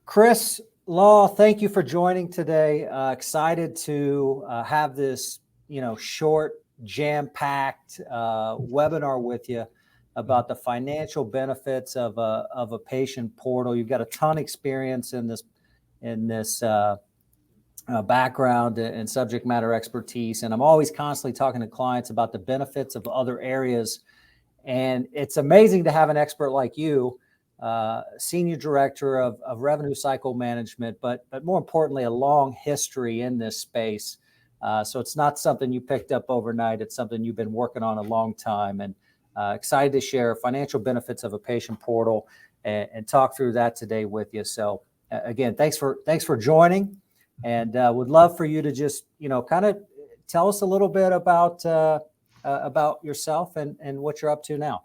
Chris Law, thank you for joining today. Excited to have this, short, jam-packed webinar with you about the financial benefits of a patient portal. You've got a ton of experience in this background and subject matter expertise, and I'm always constantly talking to clients about the benefits of other areas. And it's amazing to have an expert like you, Senior Director of Revenue Cycle Management, but more importantly, a long history in this space. So it's not something you picked up overnight. It's something you've been working on a long time, and excited to share financial benefits of a patient portal and talk through that today with you. So again, thanks for joining, and would love for you to just, kind of tell us a little bit about yourself and what you're up to now.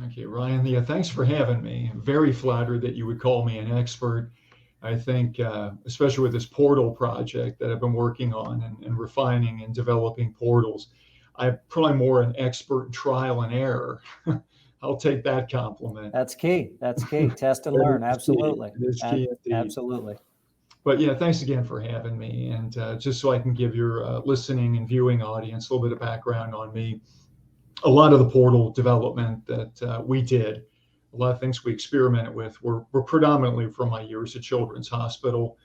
Okay, Ryan, yeah, thanks for having me. I'm very flattered that you would call me an expert. I think, especially with this portal project that I've been working on and refining and developing portals, I'm probably more an expert in trial and error. I'll take that compliment. That's key. Test and learn. Absolutely. It is key indeed. Absolutely. But yeah, thanks again for having me. And just so I can give your listening and viewing audience a little bit of background on me, a lot of the portal development that we did, a lot of things we experimented with were predominantly from my years at Children's Hospital,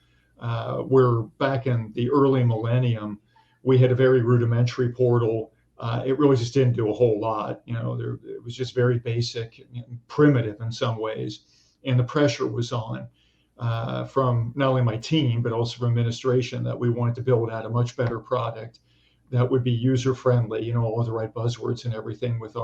where back in the early millennium, we had a very rudimentary portal. It really just didn't do a whole lot. It was just very basic, primitive in some ways. And the pressure was on from not only my team, but also from administration, that we wanted to build out a much better product that would be user-friendly, all the right buzzwords and everything with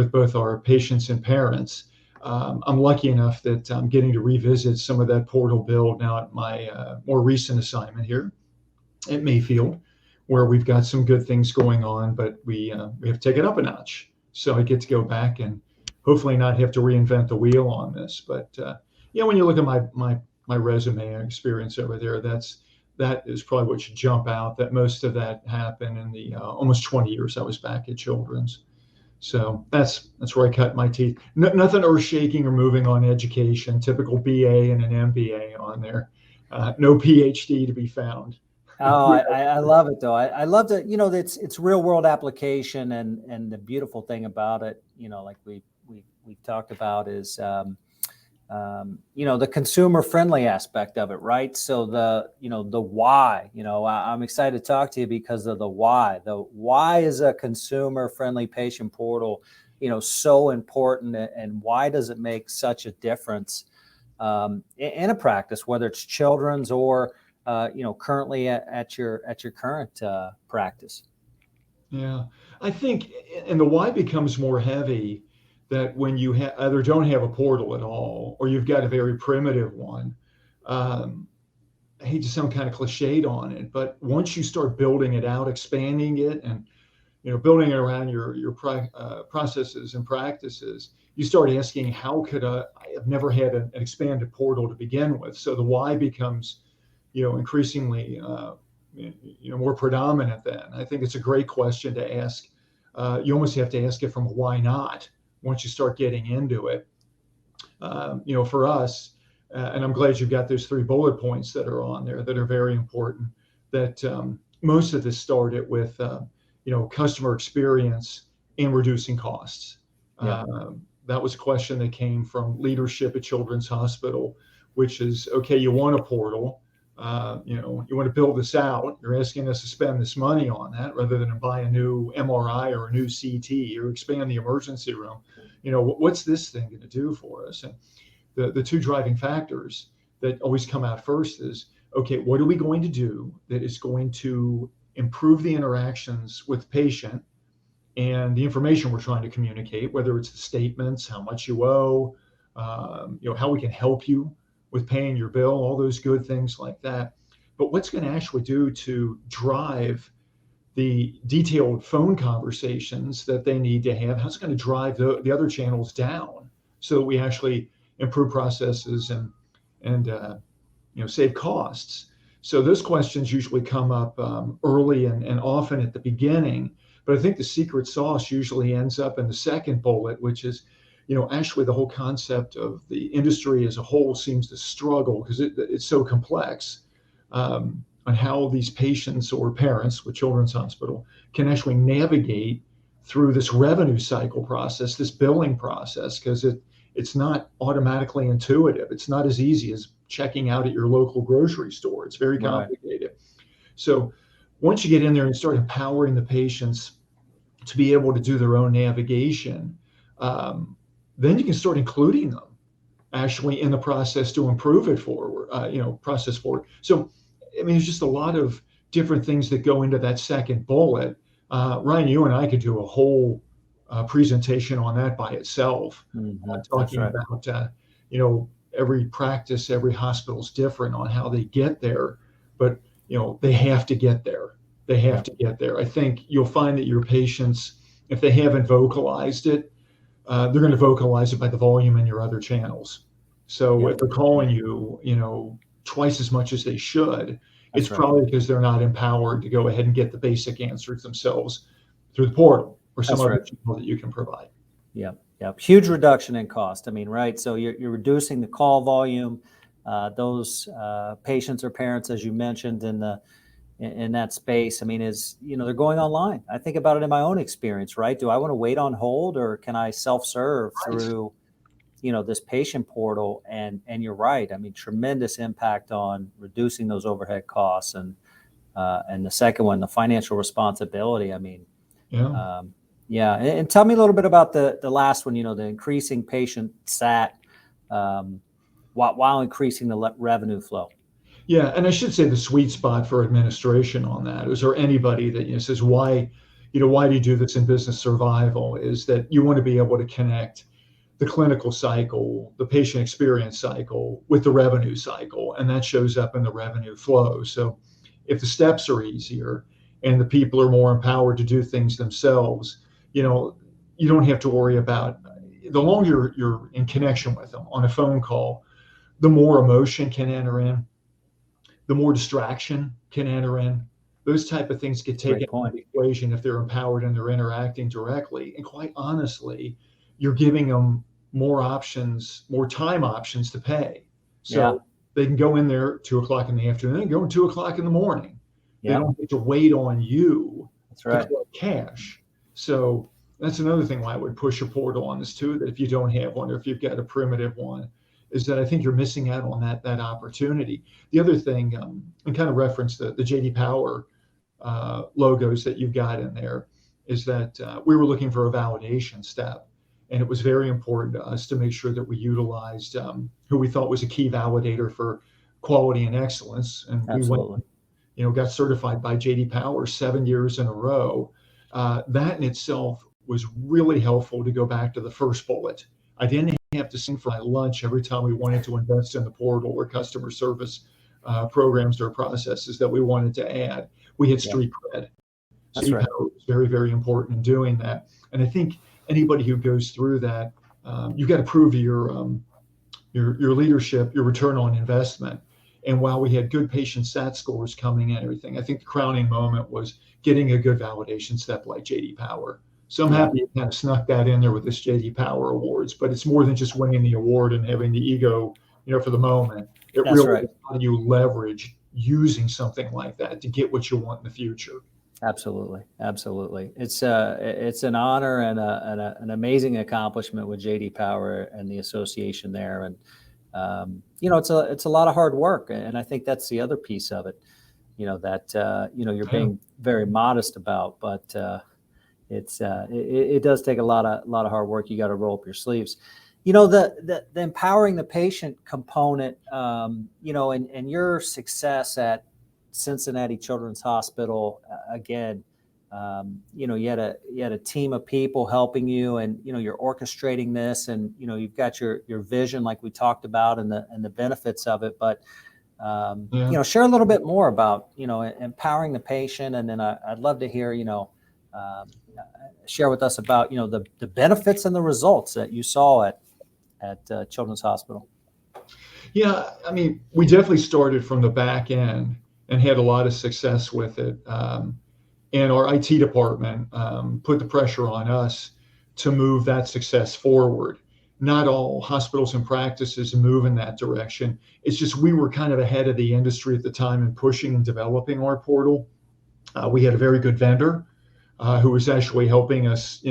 both our patients and parents. I'm lucky enough that I'm getting to revisit some of that portal build now at my more recent assignment here at Mayfield, where we've got some good things going on, but we have to take it up a notch. So I get to go back and hopefully not have to reinvent the wheel on this. But when you look at my resume and experience over there, that is probably what should jump out, that most of that happened in the almost 20 years I was back at Children's. So that's where I cut my teeth. Nothing earth-shaking or moving on education, typical BA and an MBA on there. No PhD to be found. Oh, I love it though. I love that, it's real world application, and the beautiful thing about it, like we've talked about is, the consumer friendly aspect of it, right? So the why, I'm excited to talk to you because of the why. The why is a consumer friendly patient portal, so important, and why does it make such a difference in a practice, whether it's children's or currently at your current practice? Yeah, I think, and the why becomes more heavy that when you either don't have a portal at all, or you've got a very primitive one. I hate to sound kind of cliched on it, but once you start building it out, expanding it, and building it around your processes and practices, you start asking, how could I have never had an expanded portal to begin with? So the why becomes, increasingly, more predominant. Then I think it's a great question to ask. You almost have to ask it from a why not once you start getting into it. For us, and I'm glad you've got those 3 bullet points that are on there that are very important, that most of this started with, customer experience and reducing costs. Yeah. That was a question that came from leadership at Children's Hospital, which is, okay, you want a portal, you want to build this out. You're asking us to spend this money on that rather than buy a new MRI or a new CT or expand the emergency room. What's this thing going to do for us? And the 2 driving factors that always come out first is, okay, what are we going to do that is going to improve the interactions with the patient and the information we're trying to communicate, whether it's the statements, how much you owe, how we can help you with paying your bill, all those good things like that. But what's going to actually do to drive the detailed phone conversations that they need to have? How's it going to drive the other channels down so that we actually improve processes and save costs? So those questions usually come up early and often at the beginning. But I think the secret sauce usually ends up in the second bullet, which is, actually the whole concept of the industry as a whole seems to struggle because it's so complex, on how these patients or parents with Children's Hospital can actually navigate through this revenue cycle process, this billing process, because it's not automatically intuitive. It's not as easy as checking out at your local grocery store. It's very complicated. So once you get in there and start empowering the patients to be able to do their own navigation, then you can start including them actually in the process to improve it forward, process forward. So, I mean, there's just a lot of different things that go into that second bullet. Ryan, you and I could do a whole presentation on that by itself, talking about, every practice, every hospital is different on how they get there, but, they have to get there. They have to get there. I think you'll find that your patients, if they haven't vocalized it, they're going to vocalize it by the volume in your other channels. So if they're calling you, twice as much as they should, it's probably because they're not empowered to go ahead and get the basic answers themselves through the portal or some other channel that you can provide. Yep. Huge reduction in cost. I mean, right. So you're reducing the call volume. Those patients or parents, as you mentioned, in that space, I mean, they're going online. I think about it in my own experience, right? Do I want to wait on hold, or can I self-serve through, this patient portal? And you're right. I mean, tremendous impact on reducing those overhead costs. And the second one, the financial responsibility. I mean, and tell me a little bit about the last one, the increasing patient sat while increasing the revenue flow. Yeah, and I should say the sweet spot for administration on that is, or anybody that says why do you do this in business survival, is that you want to be able to connect the clinical cycle, the patient experience cycle with the revenue cycle, and that shows up in the revenue flow. So if the steps are easier and the people are more empowered to do things themselves, you don't have to worry about, the longer you're in connection with them on a phone call, the more emotion can enter in, the more distraction can enter in. Those type of things get taken out of the equation if they're empowered and they're interacting directly. And quite honestly, you're giving them more options, more time options to pay. So they can go in there 2:00 in the afternoon and go in 2:00 in the morning. They don't have to wait on you to collect cash. So that's another thing why I would push a portal on this too, that if you don't have one, or if you've got a primitive one, is that I think you're missing out on that opportunity. The other thing, and kind of reference the JD Power logos that you've got in there, is that we were looking for a validation step. And it was very important to us to make sure that we utilized who we thought was a key validator for quality and excellence. And we went, got certified by JD Power 7 years in a row. That in itself was really helpful to go back to the first bullet. I didn't have to sing for my lunch every time we wanted to invest in the portal or customer service programs or processes that we wanted to add. We had street cred. JD Power was very, very important in doing that. And I think anybody who goes through that, you've got to prove your leadership, your return on investment. And while we had good patient sat scores coming in and everything, I think the crowning moment was getting a good validation step like JD Power. So I'm happy you kind of snuck that in there with this JD Power Awards, but it's more than just winning the award and having the ego, for the moment. It really is how do you leverage using something like that to get what you want in the future. Absolutely. It's an honor and an amazing accomplishment with JD Power and the association there. And it's a lot of hard work, and I think that's the other piece of it. You're being very modest about, but it does take a lot of hard work. You got to roll up your sleeves. The empowering the patient component. And your success at Cincinnati Children's Hospital, again, you had a team of people helping you, and you're orchestrating this, and you've got your vision like we talked about, and the benefits of it. But share a little bit more about empowering the patient, and then I'd love to hear share with us about the benefits and the results that you saw at Children's Hospital. Yeah, I mean, we definitely started from the back end and had a lot of success with it. And our IT department put the pressure on us to move that success forward. not all hospitals and practices move in that direction. It's just we were kind of ahead of the industry at the time in pushing and developing our portal. We had a very good vendor who was actually helping us,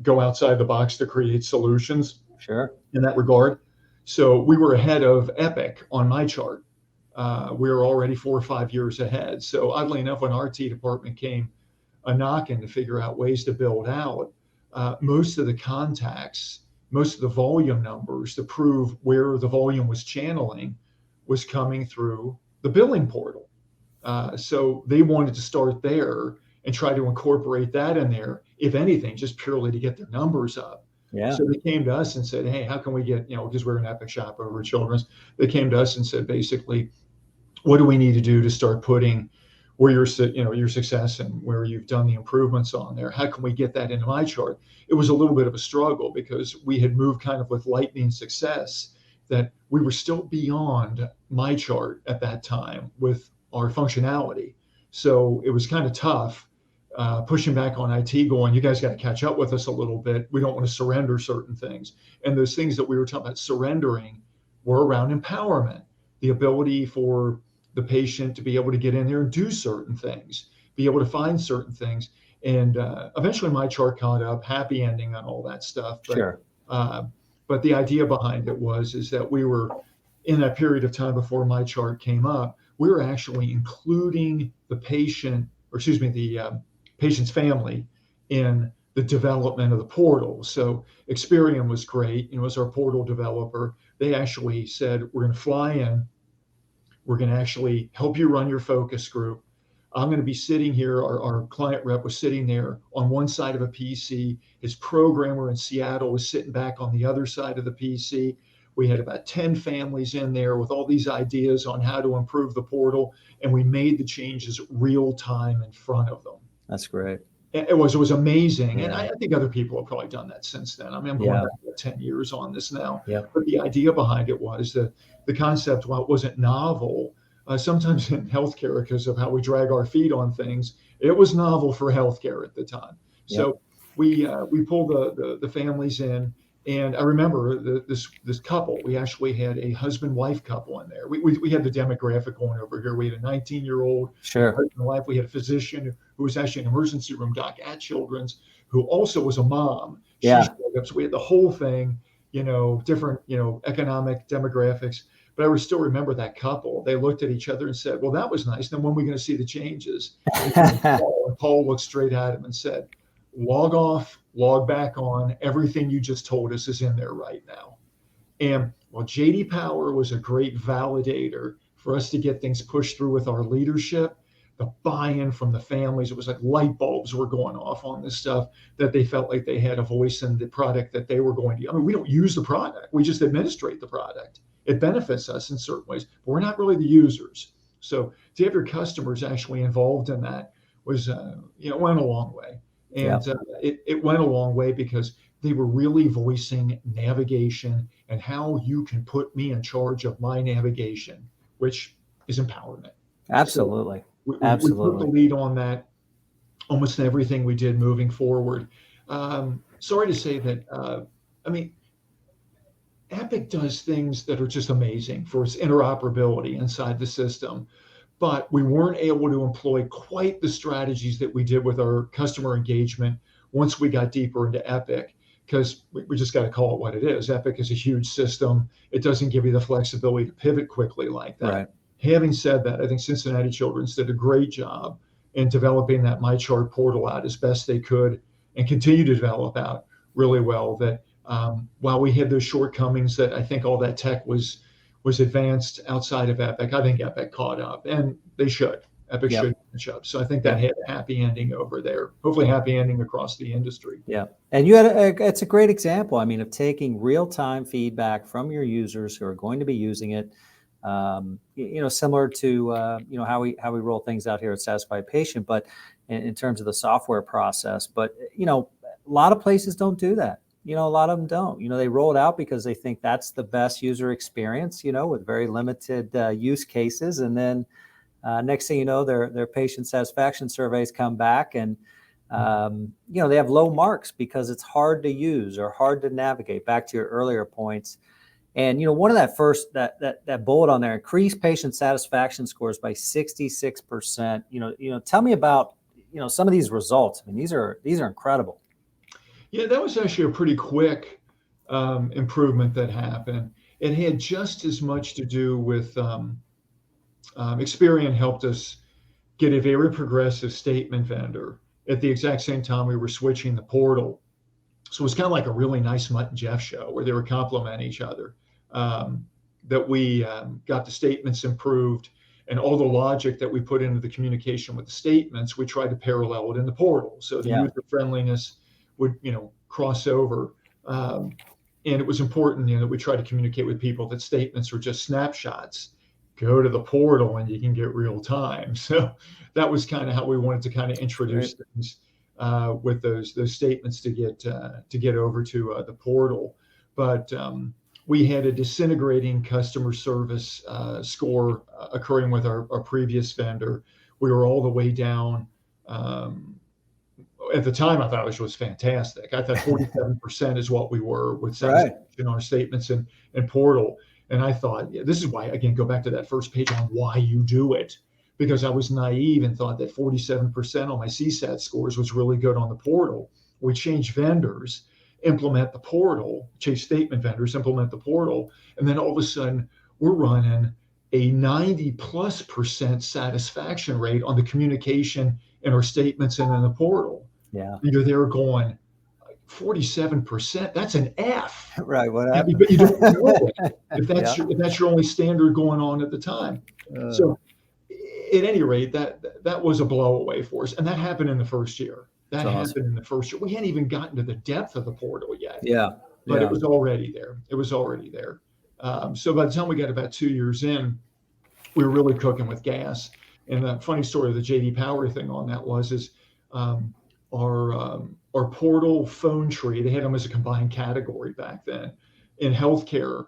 go outside the box to create solutions Sure. in that regard. So we were ahead of Epic on my chart. We were already 4 or 5 years ahead. So oddly enough, when our T department came a knocking to figure out ways to build out, most of the contacts, most of the volume numbers to prove where the volume was channeling was coming through the billing portal. So they wanted to start there and try to incorporate that in there, if anything, just purely to get their numbers up. Yeah. So they came to us and said, hey, how can we get, because we're an Epic shop over at Children's, they came to us and said, basically, what do we need to do to start putting where your success and where you've done the improvements on there? How can we get that into my chart? It was a little bit of a struggle because we had moved kind of with lightning success, that we were still beyond my chart at that time with our functionality. So it was kind of tough pushing back on IT, going, you guys got to catch up with us a little bit. We don't want to surrender certain things. And those things that we were talking about surrendering were around empowerment, the ability for the patient to be able to get in there and do certain things, be able to find certain things. And eventually my chart caught up, happy ending on all that stuff. But, Sure. But the idea behind it is that we were in that period of time before my chart came up, we were actually including the patient, or excuse me, the patient's family in the development of the portal. So Experian was great, as our portal developer. They actually said, we're going to fly in, we're going to actually help you run your focus group. I'm going to be sitting here, our client rep was sitting there on one side of a PC. His programmer in Seattle was sitting back on the other side of the PC. We had about 10 families in there with all these ideas on how to improve the portal, and we made the changes real time in front of them. That's great. It was amazing. Yeah. And I think other people have probably done that since then. I mean, I'm going back about 10 years on this now. Yep. But the idea behind it was that the concept, while it wasn't novel, sometimes in healthcare, because of how we drag our feet on things, it was novel for healthcare at the time. Yep. So we pulled the families in. And I remember this couple, we actually had a husband-wife couple in there. We had the demographic going over here. We had a 19-year-old Sure. husband and wife. We had a physician who was actually an emergency room doc at Children's, who also was a mom. Yeah. She showed up. So we had the whole thing, different, economic demographics. But I still remember that couple. They looked at each other and said, well, that was nice. Then when are we going to see the changes? And Paul looked straight at him and said, log off, log back on. Everything you just told us is in there right now. And while JD Power was a great validator for us to get things pushed through with our leadership, the buy-in from the families, it was like light bulbs were going off on this stuff, that they felt like they had a voice in the product that they were going to. I mean, we don't use the product. We just administrate the product. It benefits us in certain ways, but we're not really the users. So to have your customers actually involved in that was, went a long way. And it went a long way because they were really voicing navigation and how you can put me in charge of my navigation, which is empowerment. Absolutely. So we Absolutely. put the lead on that almost in everything we did moving forward. Sorry to say that, Epic does things that are just amazing for its interoperability inside the system, but we weren't able to employ quite the strategies that we did with our customer engagement once we got deeper into Epic, because we just got to call it what it is. Epic is a huge system. It doesn't give you the flexibility to pivot quickly like that. Right. Having said that, I think Cincinnati Children's did a great job in developing that MyChart portal out as best they could and continue to develop out really well. That while we had those shortcomings, that I think all that tech was advanced outside of Epic, I think Epic caught up, and they should. Epic should catch up. So I think that had a happy ending over there. Hopefully happy ending across the industry. Yeah. And you had it's a great example, of taking real-time feedback from your users who are going to be using it, similar to, how we roll things out here at Satisfied Patient, but in terms of the software process. But, a lot of places don't do that. A lot of them don't. They roll it out because they think that's the best user experience, with very limited use cases. And then next thing you know, their patient satisfaction surveys come back, and they have low marks because it's hard to use or hard to navigate. Back to your earlier points. And, one of that bullet on there, increase patient satisfaction scores by 66%. Tell me about, some of these results. I mean, these are incredible. Yeah, that was actually a pretty quick improvement that happened. It had just as much to do with Experian helped us get a very progressive statement vendor at the exact same time we were switching the portal. So it was kind of like a really nice Mutt and Jeff show where they were complimenting each other. That we got the statements improved, and all the logic that we put into the communication with the statements, we tried to parallel it in the portal. So the user friendliness would, cross over. And it was important, that we try to communicate with people that statements are just snapshots. Go to the portal and you can get real time. So that was kind of how we wanted to kind of introduce things with those statements to get over to the portal. But we had a disintegrating customer service score occurring with our previous vendor. We were all the way down. At the time, I thought it was fantastic. I thought 47% is what we were with satisfaction on our statements and portal. And I thought, this is why, again, go back to that first page on why you do it. Because I was naive and thought that 47% on my CSAT scores was really good on the portal. We changed vendors, implement the portal, change statement vendors, implement the portal, and then all of a sudden we're running a 90+% satisfaction rate on the communication in our statements and in the portal. Yeah. And you're there going, 47%, that's an F. Right. What happened? But you don't know it if that's your only standard going on at the time. So at any rate, that was a blowaway for us. And that happened in the first year. That happened in the first year. We hadn't even gotten to the depth of the portal yet. Yeah. But it was already there. So by the time we got about 2 years in, we were really cooking with gas. And the funny story of the JD Power thing on that was our portal phone tree, they had them as a combined category back then. In healthcare,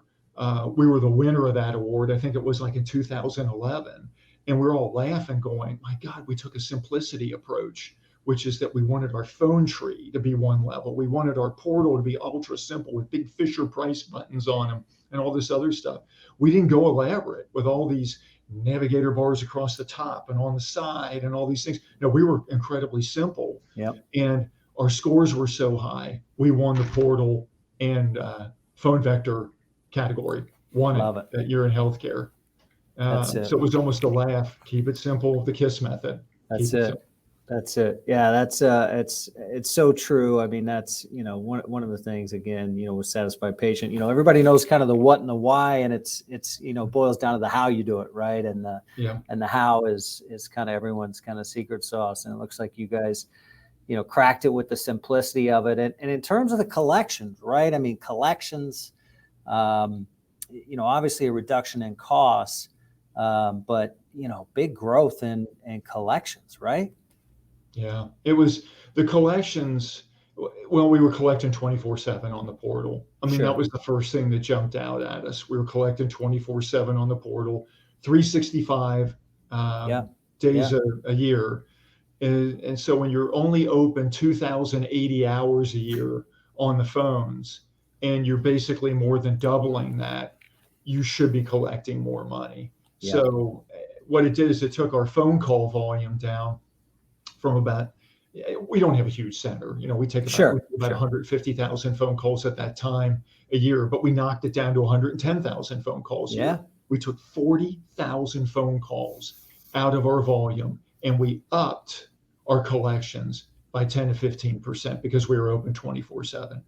we were the winner of that award. I think it was like in 2011. And we're all laughing going, my God, we took a simplicity approach, which is that we wanted our phone tree to be one level. We wanted our portal to be ultra simple with big Fisher Price buttons on them and all this other stuff. We didn't go elaborate with all these navigator bars across the top and on the side and all these things. No, we were incredibly simple. Yep. And our scores were so high, we won the portal and phone vector category. Won it that year in healthcare. So it was almost a laugh. Keep it simple, the KISS method. That's it. Yeah, that's it's so true. I mean, that's one of the things again, with satisfied patient. Everybody knows kind of the what and the why, and it's boils down to the how you do it, right? And the how is kind of everyone's kind of secret sauce. And it looks like you guys, cracked it with the simplicity of it. And in terms of the collections, right? I mean, collections, obviously a reduction in costs, but big growth in collections, right? Yeah, it was the collections. Well, we were collecting 24/7 on the portal. I mean, that was the first thing that jumped out at us. We were collecting 24/7 on the portal, 365 days a year. And so when you're only open 2,080 hours a year on the phones, and you're basically more than doubling that, you should be collecting more money. Yeah. So what it did is it took our phone call volume down from we don't have a huge center. We take about 150,000 phone calls at that time a year, but we knocked it down to 110,000 phone calls a year. We took 40,000 phone calls out of our volume, and we upped our collections by 10 to 15% because we were open 24/7.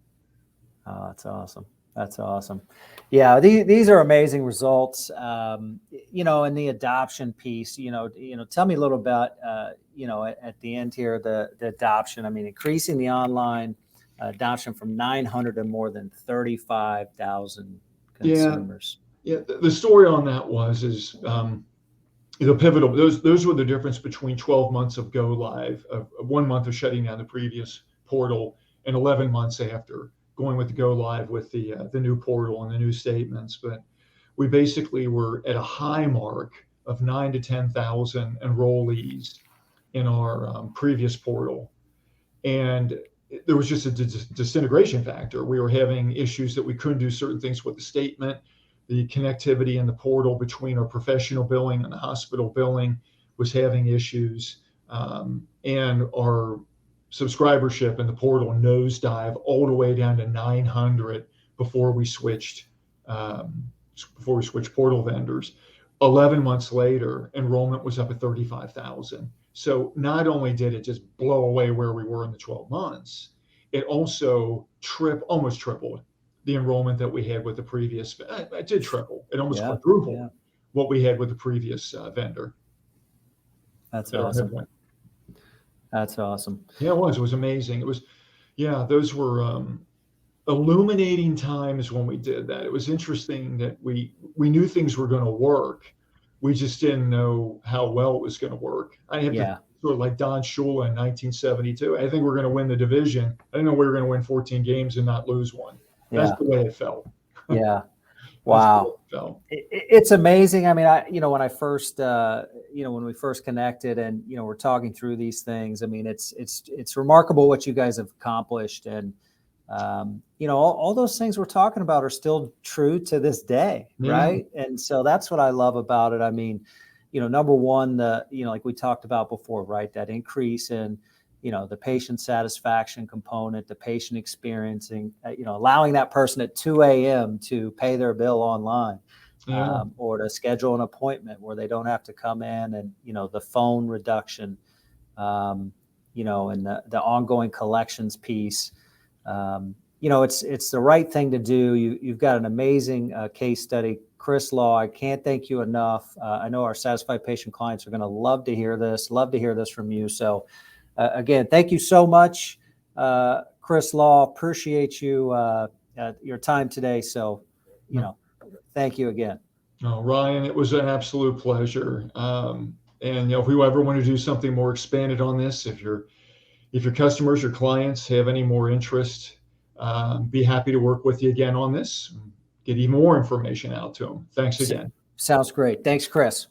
Oh, that's awesome. That's awesome. Yeah, these are amazing results. And the adoption piece, tell me a little about, at the end here, the adoption. I mean, increasing the online adoption from 900 to more than 35,000 consumers. Yeah. The story on that is the pivotal. Those were the difference between 12 months of go live, of 1 month of shutting down the previous portal, and 11 months after going with the go live with the new portal and the new statements. But we basically were at a high mark of 9,000 to 10,000 enrollees in our previous portal. And there was just a disintegration factor. We were having issues that we couldn't do certain things with the statement. The connectivity in the portal between our professional billing and the hospital billing was having issues. And our subscribership in the portal nosedive all the way down to 900 before we switched portal vendors. 11 months later, enrollment was up at 35,000. So not only did it just blow away where we were in the 12 months, it also almost tripled the enrollment that we had with the previous. It did triple. It almost quadrupled what we had with the previous vendor. That's awesome. That's awesome. Yeah, it was. It was amazing. It was, those were illuminating times when we did that. It was interesting that we knew things were going to work. We just didn't know how well it was going to work. I have to sort of like Don Shula in 1972. I think we're going to win the division. I didn't know we were going to win 14 games and not lose one. That's the way it felt. Yeah. Wow. It's amazing. I mean, when I first, when we first connected and, we're talking through these things, I mean, it's remarkable what you guys have accomplished. And, all those things we're talking about are still true to this day. Right. And so that's what I love about it. I mean, number one, like we talked about before, right. That increase in, the patient satisfaction component, the patient experiencing, allowing that person at 2 a.m. to pay their bill online or to schedule an appointment where they don't have to come in, and, the phone reduction, and the ongoing collections piece. It's the right thing to do. You've got an amazing case study, Chris Law. I can't thank you enough. I know our satisfied patient clients are going to love to hear this from you. So again, thank you so much, Chris Law. Appreciate you, your time today. So, thank you again. Oh, Ryan, it was an absolute pleasure. And if we ever want to do something more expanded on this, if your customers or clients have any more interest, be happy to work with you again on this, get even more information out to them. Thanks again. Sounds great. Thanks, Chris.